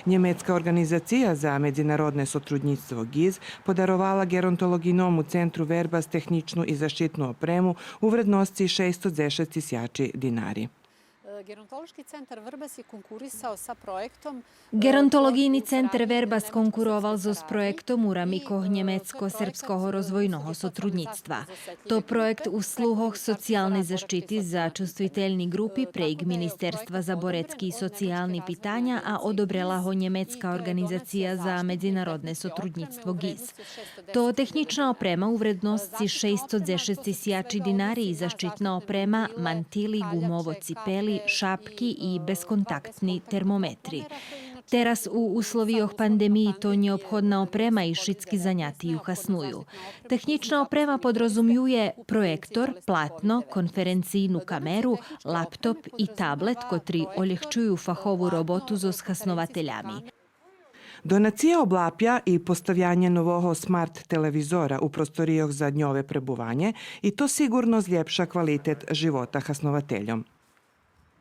Njemecka organizacija za međunarodne sotrudnictvo GIZ podarovala gerontologijnому centru Verbas tehničnu i zaštitnu opremu u vrednosti 610 tisuća dinari. Gerontološki centar Vrbas je konkurisao sa projektom. Gerontologijni centar Verbas konkuroval so s projektom u ramikoh njemecko-srpskoho rozvojnoho sotrudnictva. To projekt u sluhoh socijalne zaštiti za čustiteljni grupi prejg Ministerstva za borecký socijalni pitanja, a odobrela ho njemecka organizacija za međunarodne sotrudnictvo GIZ. To tehnična oprema u vrednosti 610 tisuća dinari i zaštitna oprema, mantili, gumovo cipeli, šapki i bezkontaktni termometri. Teraz u uslovioh pandemiji to neophodna oprema i šitski zanjati uhasnuju. Tehnična oprema podrazumijuje projektor, platno, konferencijnu kameru, laptop i tablet, kotri oljehčuju fahovu robotu zo shasnovateljami. Donacija oblapja i postavljanje novoho smart televizora u prostorijoh za dňové prebuvanje i to sigurno zljepša kvalitet života hasnovateljom.